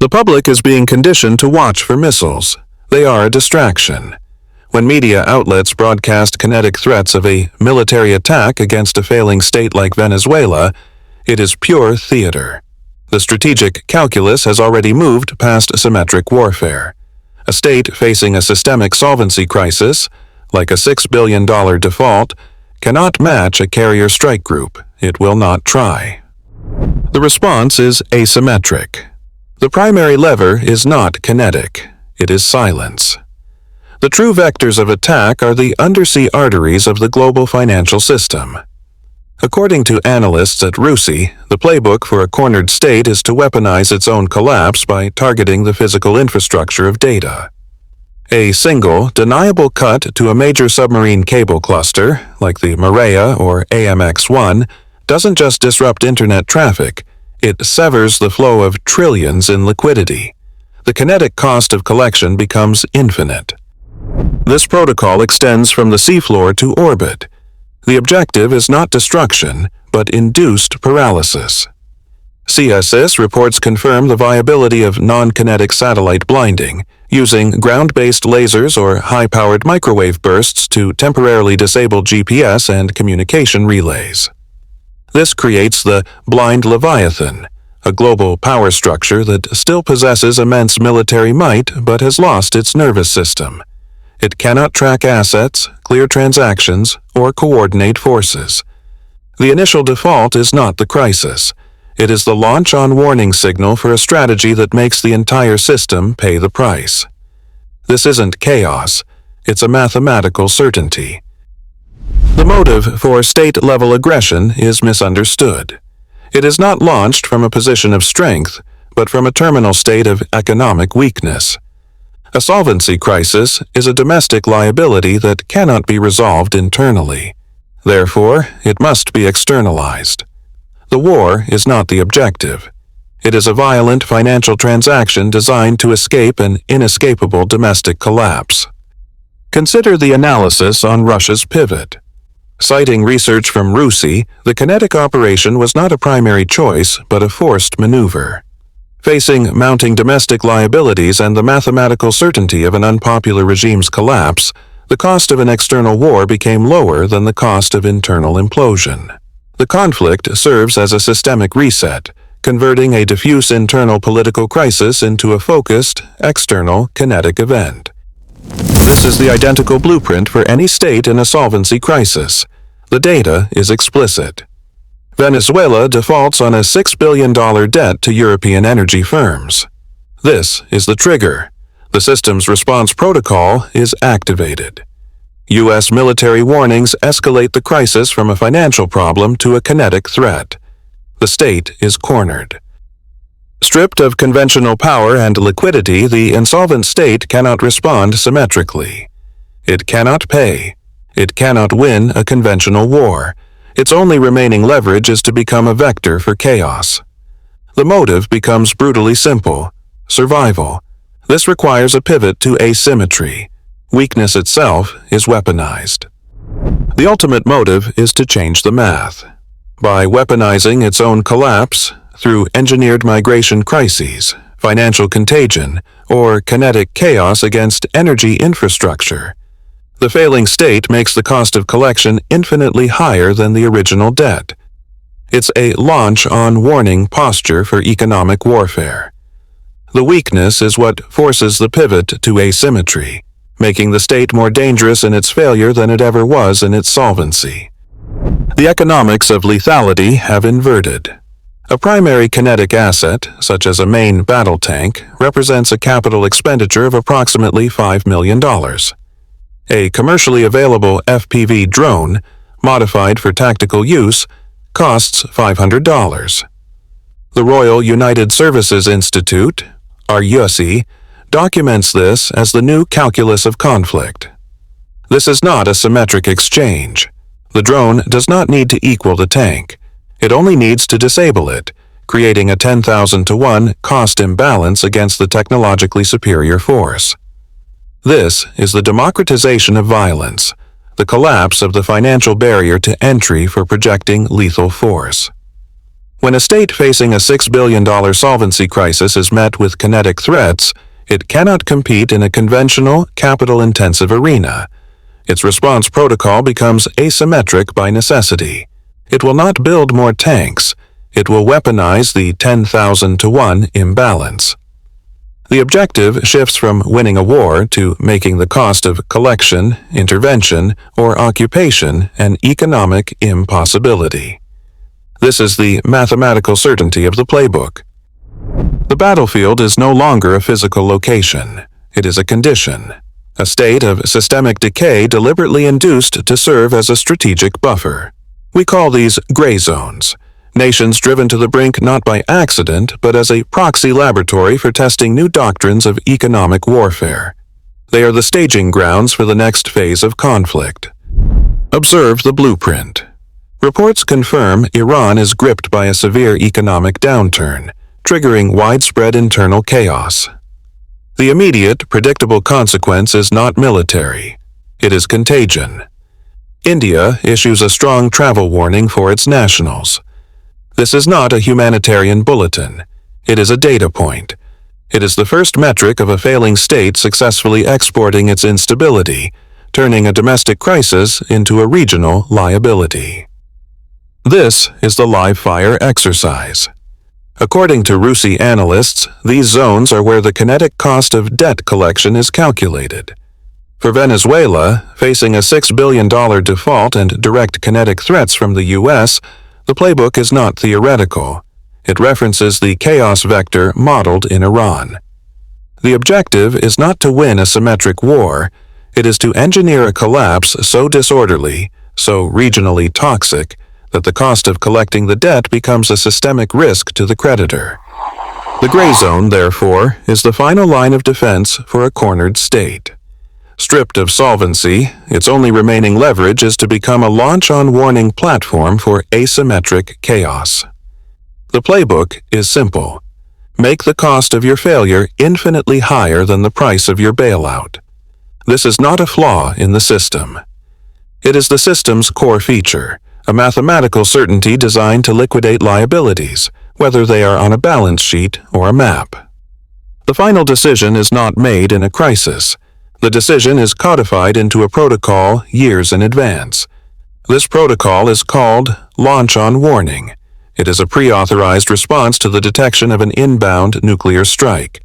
The public is being conditioned to watch for missiles. They are a distraction. When media outlets broadcast kinetic threats of a military attack against a failing state like Venezuela, it is pure theater. The strategic calculus has already moved past symmetric warfare. A state facing a systemic solvency crisis, like a $6 billion default, cannot match a carrier strike group. It will not try. The response is asymmetric. The primary lever is not kinetic. It is silence. The true vectors of attack are the undersea arteries of the global financial system. According to analysts at RUSI, the playbook for a cornered state is to weaponize its own collapse by targeting the physical infrastructure of data. A single, deniable cut to a major submarine cable cluster, like the Maria or AMX-1, doesn't just disrupt internet traffic, it severs the flow of trillions in liquidity. The kinetic cost of collection becomes infinite. This protocol extends from the seafloor to orbit. The objective is not destruction, but induced paralysis. CSIS reports confirm the viability of non-kinetic satellite blinding, using ground-based lasers or high-powered microwave bursts to temporarily disable GPS and communication relays. This creates the blind Leviathan, a global power structure that still possesses immense military might but has lost its nervous system. It cannot track assets, clear transactions, or coordinate forces. The initial default is not the crisis. It is the launch-on warning signal for a strategy that makes the entire system pay the price. This isn't chaos. It's a mathematical certainty. The motive for state-level aggression is misunderstood. It is not launched from a position of strength, but from a terminal state of economic weakness. A solvency crisis is a domestic liability that cannot be resolved internally. Therefore, it must be externalized. The war is not the objective. It is a violent financial transaction designed to escape an inescapable domestic collapse. Consider the analysis on Russia's pivot. Citing research from RUSI, the kinetic operation was not a primary choice, but a forced maneuver. Facing mounting domestic liabilities and the mathematical certainty of an unpopular regime's collapse, the cost of an external war became lower than the cost of internal implosion. The conflict serves as a systemic reset, converting a diffuse internal political crisis into a focused, external, kinetic event. This is the identical blueprint for any state in a solvency crisis. The data is explicit. Venezuela defaults on a $6 billion debt to European energy firms. This is the trigger. The system's response protocol is activated. U.S. military warnings escalate the crisis from a financial problem to a kinetic threat. The state is cornered. Stripped of conventional power and liquidity, the insolvent state cannot respond symmetrically. It cannot pay. It cannot win a conventional war. Its only remaining leverage is to become a vector for chaos. The motive becomes brutally simple: survival. This requires a pivot to asymmetry. Weakness itself is weaponized. The ultimate motive is to change the math. By weaponizing its own collapse, through engineered migration crises, financial contagion, or kinetic chaos against energy infrastructure, the failing state makes the cost of collection infinitely higher than the original debt. It's a launch-on-warning posture for economic warfare. The weakness is what forces the pivot to asymmetry, making the state more dangerous in its failure than it ever was in its solvency. The economics of lethality have inverted. A primary kinetic asset, such as a main battle tank, represents a capital expenditure of approximately $5 million. A commercially available FPV drone, modified for tactical use, costs $500. The Royal United Services Institute, RUSI, documents this as the new calculus of conflict. This is not a symmetric exchange. The drone does not need to equal the tank. It only needs to disable it, creating a 10,000 to 1 cost imbalance against the technologically superior force. This is the democratization of violence, the collapse of the financial barrier to entry for projecting lethal force. When a state facing a $6 billion solvency crisis is met with kinetic threats, it cannot compete in a conventional, capital-intensive arena. Its response protocol becomes asymmetric by necessity. It will not build more tanks. It will weaponize the 10,000 to 1 imbalance. The objective shifts from winning a war to making the cost of collection, intervention, or occupation an economic impossibility. This is the mathematical certainty of the playbook. The battlefield is no longer a physical location. It is a condition, a state of systemic decay deliberately induced to serve as a strategic buffer. We call these gray zones, nations driven to the brink not by accident but as a proxy laboratory for testing new doctrines of economic warfare. They are the staging grounds for the next phase of conflict. Observe the blueprint. Reports confirm Iran is gripped by a severe economic downturn, triggering widespread internal chaos. The immediate, predictable consequence is not military. It is contagion. India issues a strong travel warning for its nationals. This is not a humanitarian bulletin. It is a data point. It is the first metric of a failing state successfully exporting its instability, turning a domestic crisis into a regional liability. This is the live fire exercise. According to RUSI analysts, these zones are where the kinetic cost of debt collection is calculated. For Venezuela, facing a $6 billion default and direct kinetic threats from the U.S., the playbook is not theoretical. It references the chaos vector modeled in Iran. The objective is not to win a symmetric war. It is to engineer a collapse so disorderly, so regionally toxic, that the cost of collecting the debt becomes a systemic risk to the creditor. The gray zone, therefore, is the final line of defense for a cornered state. Stripped of solvency, its only remaining leverage is to become a launch-on-warning platform for asymmetric chaos. The playbook is simple. Make the cost of your failure infinitely higher than the price of your bailout. This is not a flaw in the system. It is the system's core feature, a mathematical certainty designed to liquidate liabilities, whether they are on a balance sheet or a map. The final decision is not made in a crisis. The decision is codified into a protocol years in advance. This protocol is called Launch on Warning. It is a pre-authorized response to the detection of an inbound nuclear strike.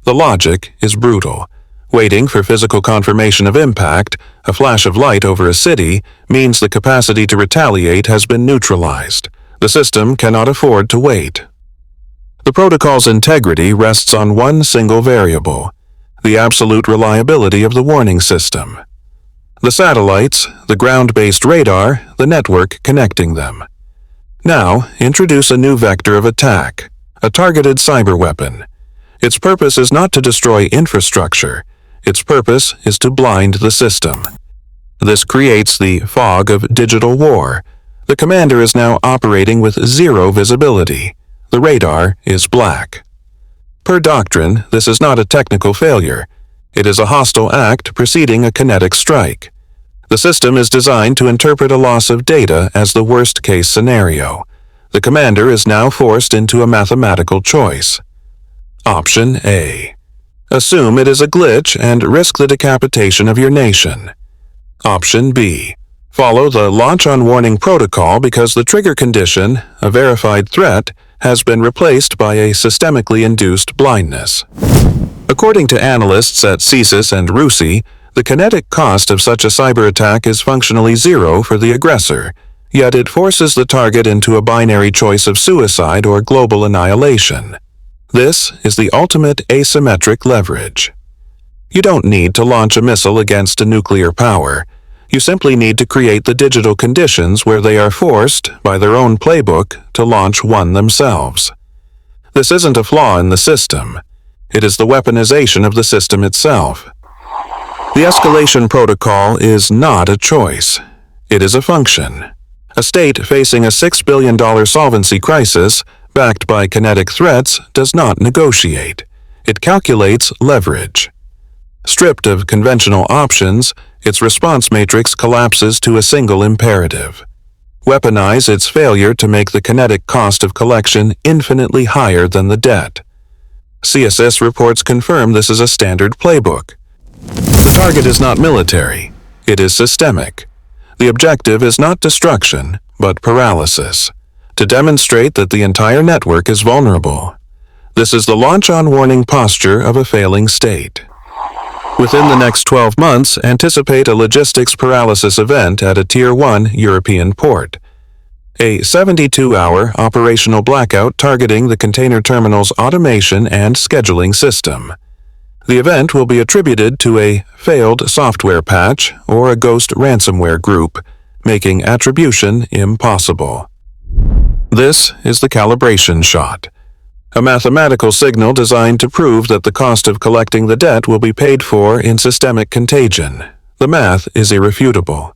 The logic is brutal. Waiting for physical confirmation of impact, a flash of light over a city, means the capacity to retaliate has been neutralized. The system cannot afford to wait. The protocol's integrity rests on one single variable: the absolute reliability of the warning system. The satellites, the ground-based radar, the network connecting them. Now, introduce a new vector of attack, a targeted cyber weapon. Its purpose is not to destroy infrastructure. Its purpose is to blind the system. This creates the fog of digital war. The commander is now operating with zero visibility. The radar is black. Per doctrine, this is not a technical failure. It is a hostile act preceding a kinetic strike. The system is designed to interpret a loss of data as the worst-case scenario. The commander is now forced into a mathematical choice. Option A. Assume it is a glitch and risk the decapitation of your nation. Option B. Follow the launch-on-warning protocol because the trigger condition, a verified threat, has been replaced by a systemically induced blindness. According to analysts at CSIS and RUSI, the kinetic cost of such a cyber attack is functionally zero for the aggressor, yet it forces the target into a binary choice of suicide or global annihilation. This is the ultimate asymmetric leverage. You don't need to launch a missile against a nuclear power. You simply need to create the digital conditions where they are forced, by their own playbook, to launch one themselves. This isn't a flaw in the system. It is the weaponization of the system itself. The escalation protocol is not a choice. It is a function. A state facing a $6 billion solvency crisis, backed by kinetic threats, does not negotiate. It calculates leverage. Stripped of conventional options, its response matrix collapses to a single imperative. weaponize its failure to make the kinetic cost of collection infinitely higher than the debt. CSS reports confirm this is a standard playbook. The target is not military. It is systemic. The objective is not destruction, but paralysis, to demonstrate that the entire network is vulnerable. This is the launch-on warning posture of a failing state. Within the next 12 months, anticipate a logistics paralysis event at a Tier 1 European port. A 72-hour operational blackout targeting the container terminal's automation and scheduling system. The event will be attributed to a failed software patch or a ghost ransomware group, making attribution impossible. This is the calibration shot, a mathematical signal designed to prove that the cost of collecting the debt will be paid for in systemic contagion. The math is irrefutable.